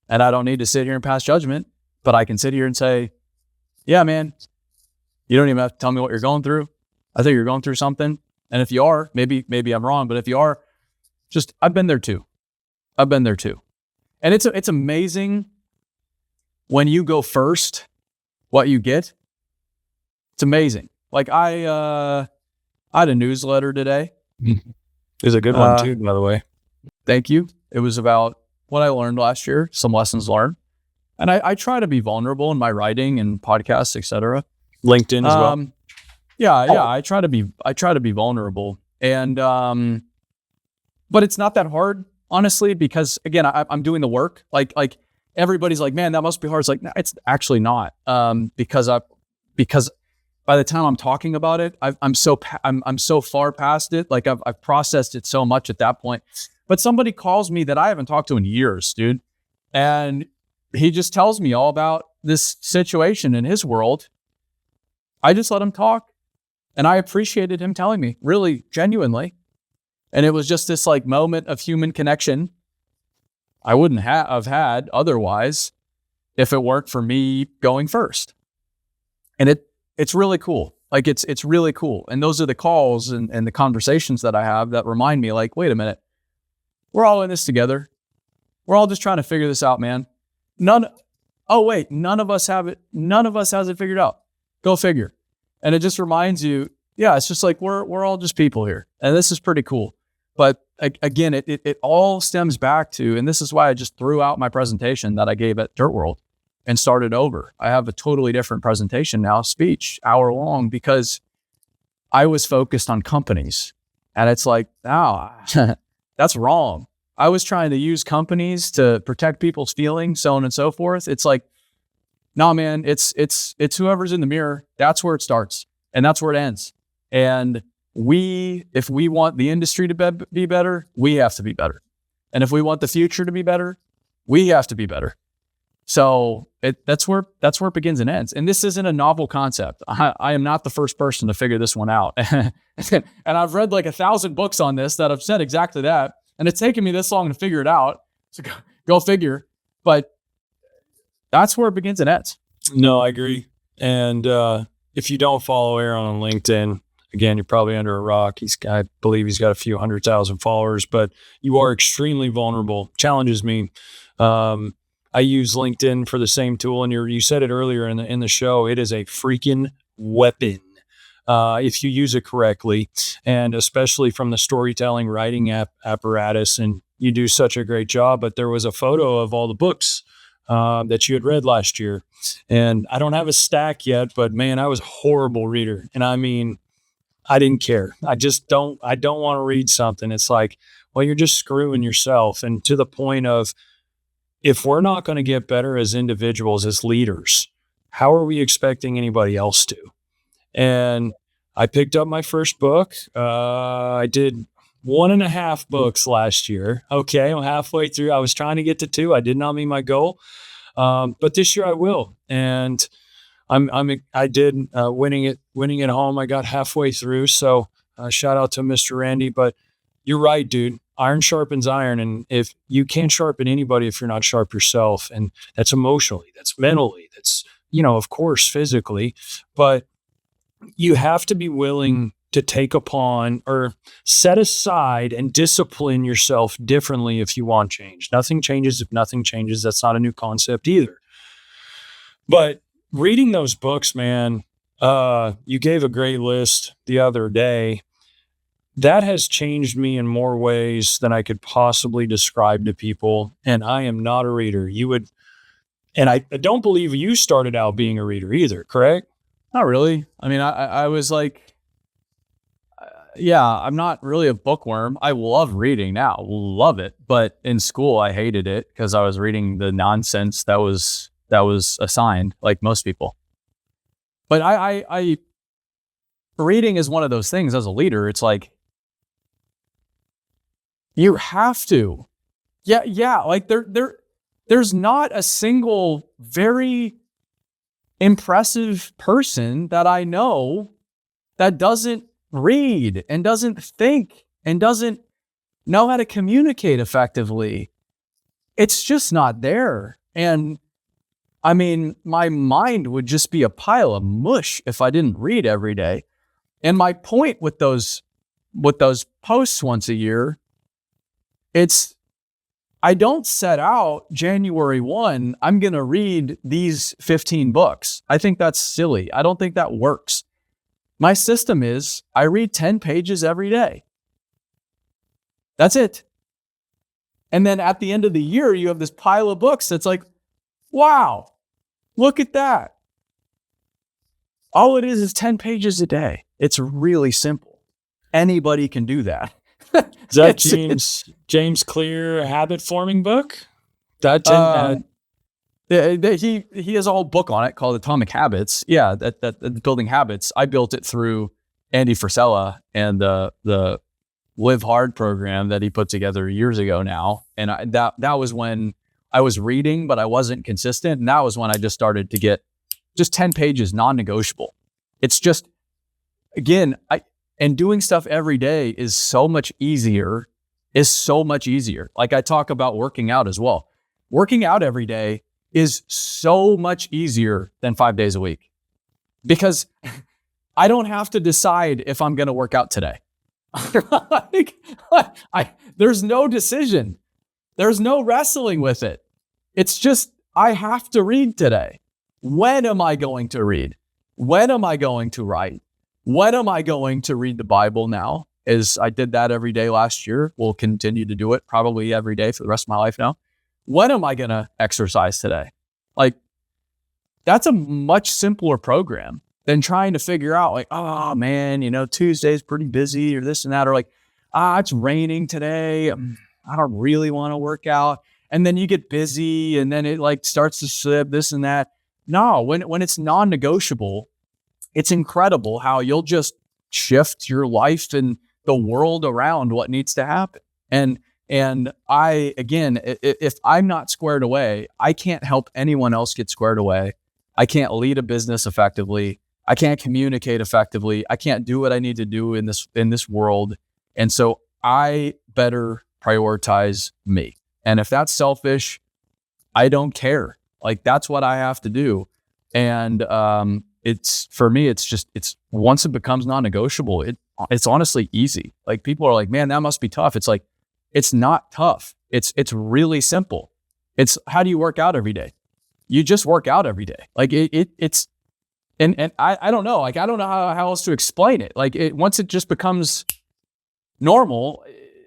And I don't need to sit here and pass judgment, but I can sit here and say, yeah, man, you don't even have to tell me what you're going through. I think you're going through something. And if you are, maybe I'm wrong, but if you are, just, I've been there too. And it's amazing when you go first, what you get. It's amazing. Like I had a newsletter today. It was a good one too, by the way. Thank you. It was about what I learned last year, some lessons learned. And I try to be vulnerable in my writing and podcasts, etc. LinkedIn as well. I try to be vulnerable. And but it's not that hard, honestly, because again, I'm doing the work. Like everybody's like, man, that must be hard. It's like, no, it's actually not. Because by the time I'm talking about it, I'm so far past it. Like I've processed it so much at that point. But somebody calls me that I haven't talked to in years, dude. And he just tells me all about this situation in his world. I just let him talk. And I appreciated him telling me, really, genuinely. And it was just this like moment of human connection I wouldn't have had otherwise if it weren't for me going first. And it's really cool. Like it's really cool. And those are the calls and the conversations that I have that remind me, like, wait a minute, we're all in this together. We're all just trying to figure this out, man. None of us have it. None of us has it figured out. Go figure. And it just reminds you, yeah, it's just like we're all just people here. And this is pretty cool. But again, it all stems back to, and this is why I just threw out my presentation that I gave at Dirt World and started over. I have a totally different presentation now, speech, hour long, because I was focused on companies. And it's like, that's wrong. I was trying to use companies to protect people's feelings, so on and so forth. It's like, no, man, it's whoever's in the mirror. That's where it starts and that's where it ends. And if we want the industry to be better, we have to be better. And if we want the future to be better, we have to be better. So that's where it begins and ends. And this isn't a novel concept. I am not the first person to figure this one out. And I've read like 1,000 books on this that have said exactly that. And it's taken me this long to figure it out. So go figure. But that's where it begins and ends. No, I agree. And if you don't follow Aaron on LinkedIn, again, you're probably under a rock. I believe he's got a few 100,000 followers, but you are extremely vulnerable. Challenges me. I use LinkedIn for the same tool, and you said it earlier in the show. It is a freaking weapon if you use it correctly, and especially from the storytelling writing apparatus. And you do such a great job. But there was a photo of all the books that you had read last year, and I don't have a stack yet. But man, I was a horrible reader, and I mean, I didn't care. I don't want to read something. It's like, well, you're just screwing yourself, and to the point of, if we're not going to get better as individuals, as leaders, how are we expecting anybody else to? And I picked up my first book. I did 1.5 books last year. Okay, I'm halfway through. I was trying to get to 2. I did not meet my goal, but this year I will. And I did winning at home. I got halfway through. So shout out to Mr. Randy. But you're right, dude. Iron sharpens iron. And if you can't sharpen anybody if you're not sharp yourself, and that's emotionally, that's mentally, that's, of course, physically, but you have to be willing to take upon or set aside and discipline yourself differently if you want change. Nothing changes if nothing changes. That's not a new concept either. But reading those books, man, you gave a great list the other day. That has changed me in more ways than I could possibly describe to people. And I am not a reader. And I don't believe you started out being a reader either, correct? Not really. I mean, I was like, I'm not really a bookworm. I love reading now, love it. But in school, I hated it because I was reading the nonsense that was assigned, like most people. But I reading is one of those things as a leader. It's like, you have to. Yeah. Like there's not a single very impressive person that I know that doesn't read and doesn't think and doesn't know how to communicate effectively. It's just not there. And I mean, my mind would just be a pile of mush if I didn't read every day. And my point with those posts once a year, I don't set out January 1, I'm going to read these 15 books. I think that's silly. I don't think that works. My system is I read 10 pages every day. That's it. And then at the end of the year, you have this pile of books that's like, wow, look at that. All it is 10 pages a day. It's really simple. Anybody can do that. Is that James Clear habit forming book? He has a whole book on it called Atomic Habits. Yeah, that building habits. I built it through Andy Frisella and the Live Hard program that he put together years ago now. And that was when I was reading, but I wasn't consistent. And that was when I just started to get just 10 pages, non-negotiable. It's just, again, and doing stuff every day is so much easier. Like I talk about working out as well. Working out every day is so much easier than 5 days a week because I don't have to decide if I'm going to work out today. There's no decision. There's no wrestling with it. It's just, I have to read today. When am I going to read? When am I going to write? When am I going to read the Bible now? As I did that every day last year. We'll continue to do it probably every day for the rest of my life now. When am I going to exercise today? Like, that's a much simpler program than trying to figure out like, oh man, Tuesday's pretty busy or this and that, or like, it's raining today. I don't really want to work out. And then you get busy and then it like starts to slip this and that. No, when it's non-negotiable, it's incredible how you'll just shift your life and the world around what needs to happen. And I, again, if I'm not squared away, I can't help anyone else get squared away. I can't lead a business effectively. I can't communicate effectively. I can't do what I need to do in this world. And so I better prioritize me. And if that's selfish, I don't care. Like, that's what I have to do. And it's, for me, it's once it becomes non-negotiable, it's honestly easy. Like, people are like, man, that must be tough. It's like, it's not tough. It's really simple. It's, how do you work out every day? You just work out every day. Like, it's, and I don't know. Like, I don't know how else to explain it. Like, once it just becomes normal,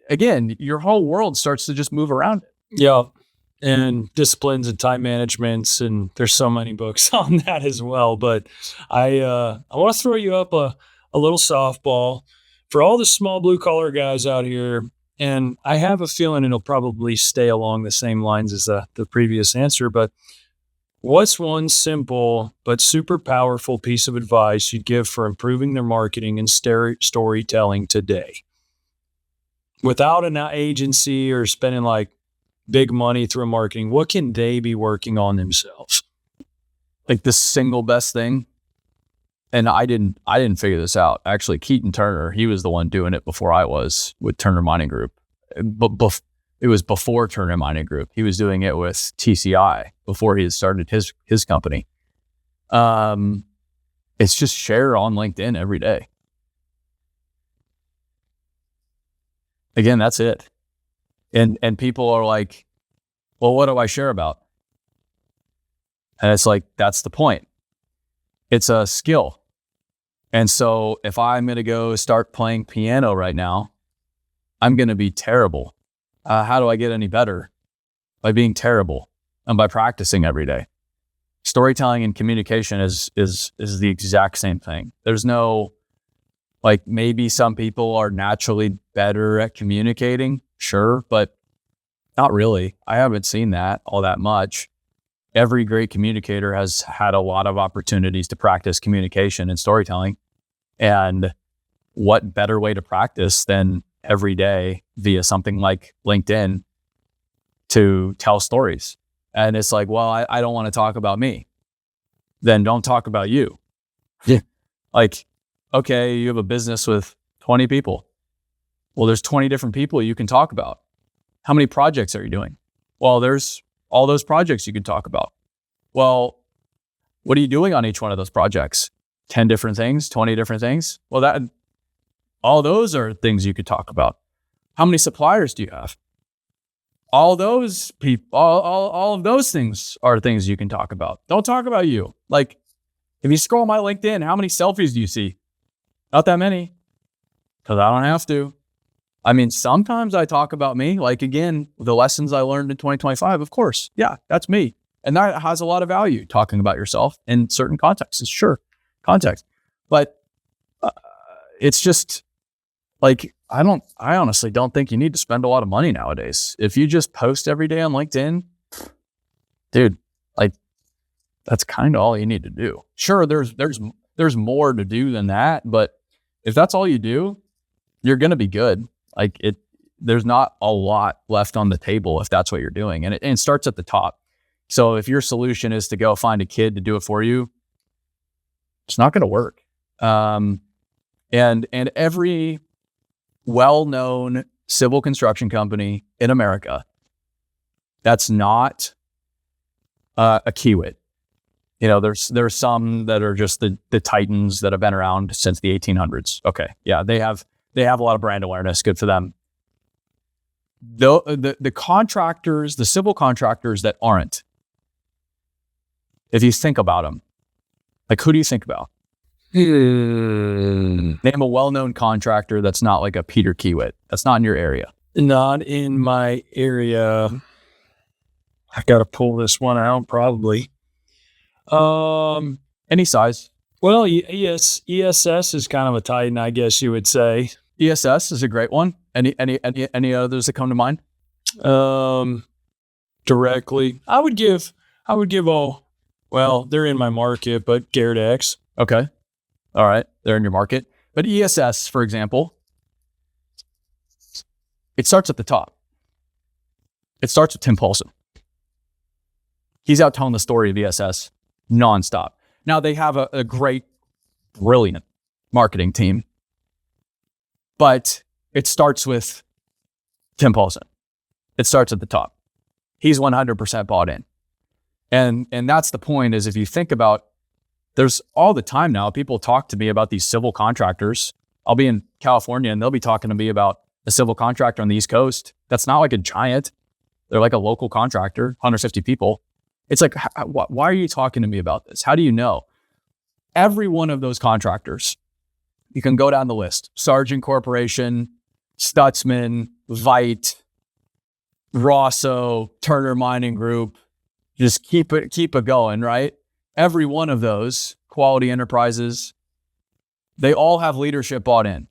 again, your whole world starts to just move around it. Yeah. And disciplines and time managements, and there's so many books on that as well. But I want to throw you up a little softball for all the small blue collar guys out here. And I have a feeling it'll probably stay along the same lines as the previous answer. But what's one simple but super powerful piece of advice you'd give for improving their marketing and storytelling today? Without an agency or spending like big money through marketing, what can they be working on themselves? Like, the single best thing, and I didn't figure this out. Actually, Keaton Turner, he was the one doing it before I was with Turner Mining Group. But it was before Turner Mining Group. He was doing it with TCI before he had started his company. It's just share on LinkedIn every day. Again, that's it. And people are like, well, what do I share about? And it's like, that's the point. It's a skill. And so if I'm going to go start playing piano right now, I'm going to be terrible. How do I get any better? By being terrible and by practicing every day. Storytelling and communication is the exact same thing. There's no, like, maybe some people are naturally better at communicating. Sure, but not really. I haven't seen that all that much. Every great communicator has had a lot of opportunities to practice communication and storytelling. And what better way to practice than every day via something like LinkedIn to tell stories? And it's like, well, I don't want to talk about me. Then don't talk about you. Yeah. Like, okay, you have a business with 20 people. Well, there's 20 different people you can talk about. How many projects are you doing? Well, there's all those projects you can talk about. Well, what are you doing on each one of those projects? 10 different things, 20 different things? Well, all those are things you could talk about. How many suppliers do you have? All those people, all of those things are things you can talk about. Don't talk about you. Like, if you scroll my LinkedIn, how many selfies do you see? Not that many, because I don't have to. I mean, sometimes I talk about me, like, again, the lessons I learned in 2025, of course. Yeah, that's me. And that has a lot of value, talking about yourself in certain contexts. Sure, context. But it's just like, I honestly don't think you need to spend a lot of money nowadays. If you just post every day on LinkedIn, dude, like, that's kind of all you need to do. Sure, there's more to do than that, but if that's all you do, you're going to be good. Like, there's not a lot left on the table if that's what you're doing. And it starts at the top. So if your solution is to go find a kid to do it for you, it's not going to work. And every well-known civil construction company in America that's not a Kiewit. You know, there's some that are just the titans that have been around since the 1800s. Okay, yeah, they have a lot of brand awareness. Good for them. The contractors, the civil contractors that aren't, if you think about them, like, who do you think about? Name a well-known contractor that's not like a Peter Kiewit. That's not in your area. Not in my area. I've got to pull this one out probably. Any size. Well, yes, ESS is kind of a titan, I guess you would say. ESS is a great one. Any others that come to mind? Directly, I would give well, they're in my market, but Garrett X. Okay. All right. They're in your market. But ESS, for example, it starts at the top. It starts with Tim Paulson. He's out telling the story of ESS nonstop. Now they have a great, brilliant marketing team, but it starts with Tim Paulson. It starts at the top. He's 100% bought in. And that's the point, is if you think about, there's all the time now, people talk to me about these civil contractors. I'll be in California and they'll be talking to me about a civil contractor on the East Coast. That's not like a giant. They're like a local contractor, 150 people. It's like, why are you talking to me about this? How do you know? Every one of those contractors, you can go down the list. Sargent Corporation, Stutzman, Witt, Rosso, Turner Mining Group. Just keep it going, right? Every one of those, Quality Enterprises, they all have leadership bought in.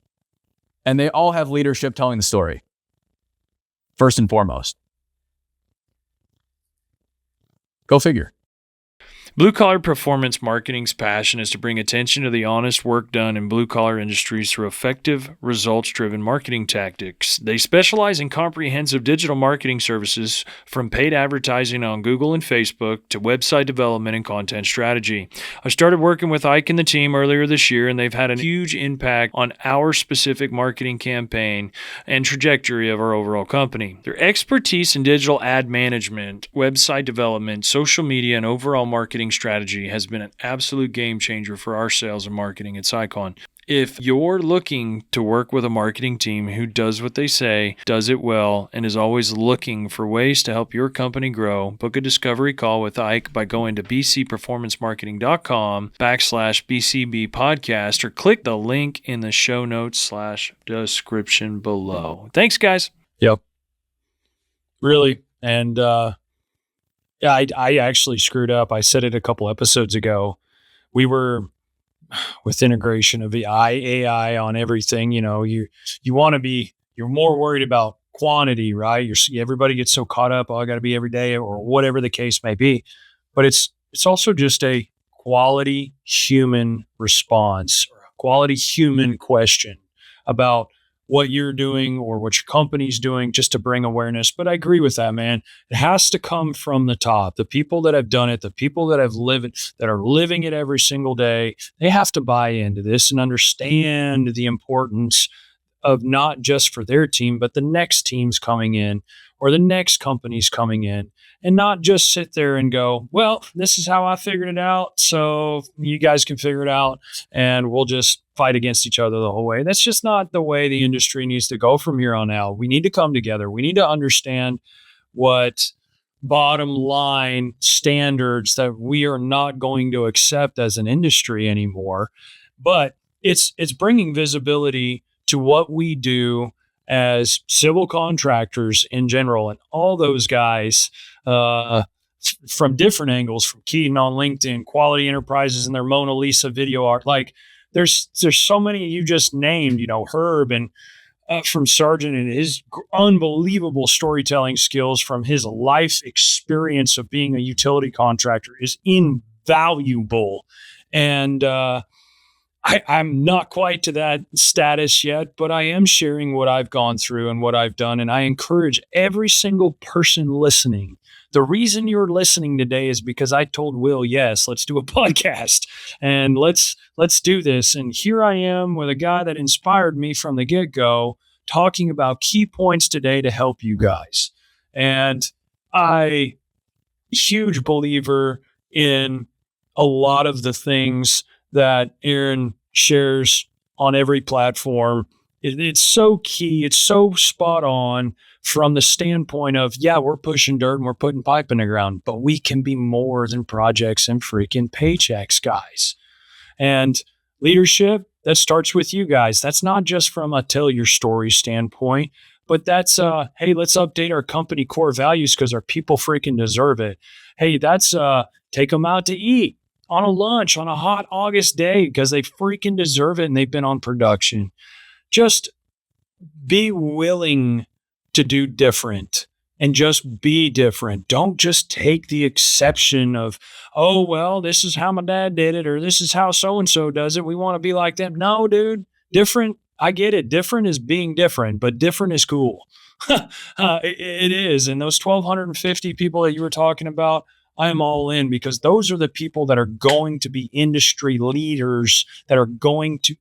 And they all have leadership telling the story, first and foremost. Go figure. Blue Collar Performance Marketing's passion is to bring attention to the honest work done in blue-collar industries through effective, results-driven marketing tactics. They specialize in comprehensive digital marketing services, from paid advertising on Google and Facebook to website development and content strategy. I started working with Ike and the team earlier this year, and they've had a huge impact on our specific marketing campaign and trajectory of our overall company. Their expertise in digital ad management, website development, social media, and overall marketing strategy has been an absolute game changer for our sales and marketing at Sycon. If you're looking to work with a marketing team who does what they say, does it well, and is always looking for ways to help your company grow, book a discovery call with Ike by going to bcperformancemarketing.com/BCB podcast, or click the link in the show notes /description below. Thanks, guys. Yep. Really. And, yeah, I actually screwed up. I said it a couple episodes ago. We were with integration of the AI on everything. You know, you want to be, you're more worried about quantity, right? Everybody gets so caught up, I got to be every day, or whatever the case may be. But it's also just a quality human response, or a quality human question about what you're doing or what your company's doing, just to bring awareness. But I agree with that, man. It has to come from the top. The people that have done it, the people that have lived it, that are living it every single day, they have to buy into this and understand the importance of not just for their team, but the next team's coming in, or the next company's coming in, and not just sit there and go, well, this is how I figured it out, so you guys can figure it out, and we'll just fight against each other the whole way. That's just not the way the industry needs to go from here on out. We need to come together. We need to understand what bottom line standards that we are not going to accept as an industry anymore. But it's bringing visibility to what we do as civil contractors in general, and all those guys from different angles, from Keaton on LinkedIn, Quality Enterprises and their Mona Lisa video art. Like there's so many you just named, you know, Herb and from Sargent and his unbelievable storytelling skills from his life experience of being a utility contractor is invaluable. And I'm not quite to that status yet, but I am sharing what I've gone through and what I've done. And I encourage every single person listening. The reason you're listening today is because I told Will, yes, let's do a podcast and let's do this. And here I am with a guy that inspired me from the get-go, talking about key points today to help you guys. And I, huge believer in a lot of the things that Aaron shares on every platform. It's so key. It's so spot on from the standpoint of, yeah, we're pushing dirt and we're putting pipe in the ground, but we can be more than projects and freaking paychecks, guys. And leadership, that starts with you guys. That's not just from a tell your story standpoint, but that's, hey, let's update our company core values because our people freaking deserve it. Hey, that's take them out to eat on a lunch on a hot August day because they freaking deserve it and they've been on production. Just be willing to do different and just be different. Don't just take the exception of, oh, well, this is how my dad did it, or this is how so-and-so does it. We want to be like them. No, dude, different. I get it. Different is being different, but different is cool. It is. And those 1,250 people that you were talking about, I am all in, because those are the people that are going to be industry leaders, that are going to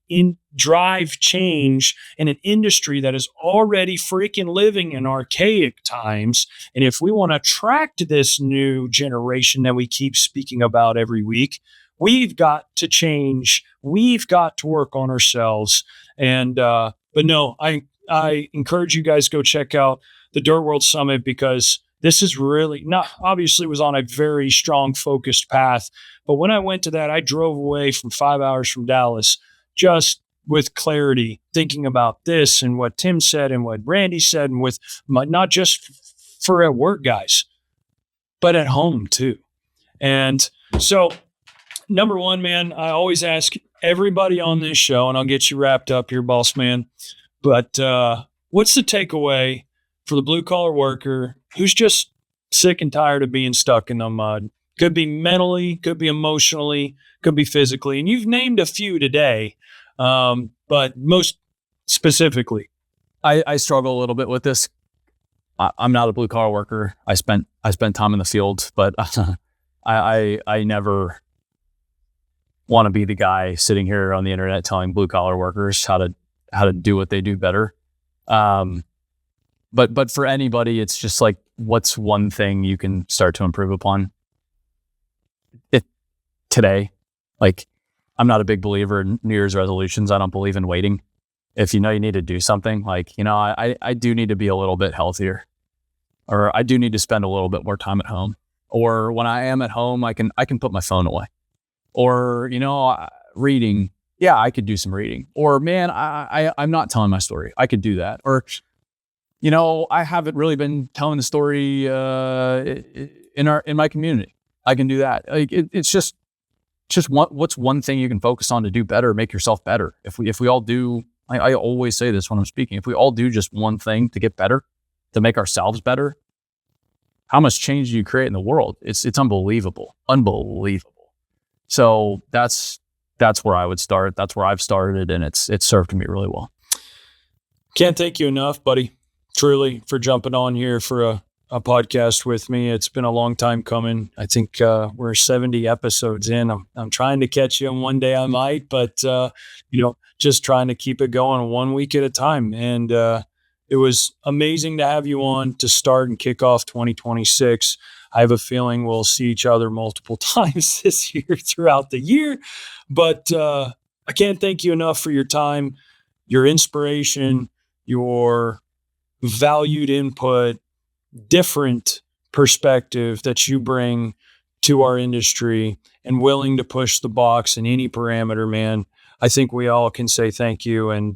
drive change in an industry that is already freaking living in archaic times. And if we want to attract this new generation that we keep speaking about every week, we've got to change. We've got to work on ourselves. And but no, I encourage you guys go check out the Dirt World Summit, because this is really not, obviously was on a very strong focused path. But when I went to that, I drove away from 5 hours from Dallas just with clarity, thinking about this and what Tim said and what Randy said, and with not just for at work guys, but at home too. And so, number one, man, I always ask everybody on this show, and I'll get you wrapped up here, boss man, but what's the takeaway for the blue collar worker who's just sick and tired of being stuck in the mud? Could be mentally, could be emotionally, could be physically. And you've named a few today, but most specifically. I struggle a little bit with this. I'm not a blue collar worker. I spent time in the field, but I never want to be the guy sitting here on the internet telling blue collar workers how to do what they do better. But for anybody, it's just like, what's one thing you can start to improve upon today? Like, I'm not a big believer in New Year's resolutions. I don't believe in waiting. If you know you need to do something, like, I do need to be a little bit healthier, or I do need to spend a little bit more time at home. Or when I am at home, I can put my phone away. Or, reading. Yeah, I could do some reading. Or, man, I'm not telling my story. I could do that. Or, I haven't really been telling the story in my community. I can do that. Like, it's just what's one thing you can focus on to do better, make yourself better. If we all do, I always say this when I'm speaking, if we all do just one thing to get better, to make ourselves better, how much change do you create in the world? It's unbelievable. So that's where I would start. That's where I've started, and it's served me really well. Can't thank you enough, buddy, truly, for jumping on here for a podcast with me. It's been a long time coming. I think we're 70 episodes in. I'm trying to catch you, and one day I might, but just trying to keep it going 1 week at a time. And it was amazing to have you on to start and kick off 2026. I have a feeling we'll see each other multiple times this year throughout the year, but I can't thank you enough for your time, your inspiration, your valued input, different perspective that you bring to our industry, and willing to push the box in any parameter, man. I think we all can say thank you. And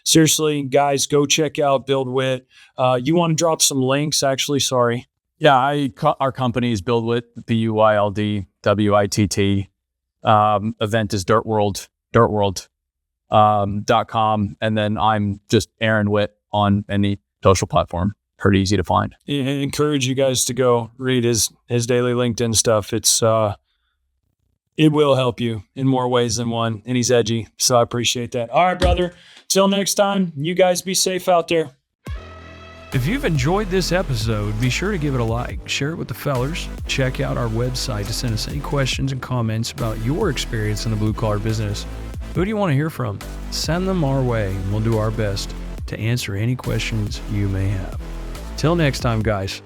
seriously, guys, go check out Build Witt. You want to drop some links, actually? Sorry. Yeah, our company is Build Witt, BUILDWITT. Event is dirtworld.com. And then I'm just Aaron Witt on any social platform. Pretty easy to find. I encourage you guys to go read his daily LinkedIn stuff. It will help you in more ways than one, and he's edgy. So I appreciate that. All right, brother. Till next time, you guys be safe out there. If you've enjoyed this episode, be sure to give it a like, share it with the fellers, check out our website to send us any questions and comments about your experience in the blue collar business. Who do you want to hear from? Send them our way, and we'll do our best to answer any questions you may have. Till next time, guys.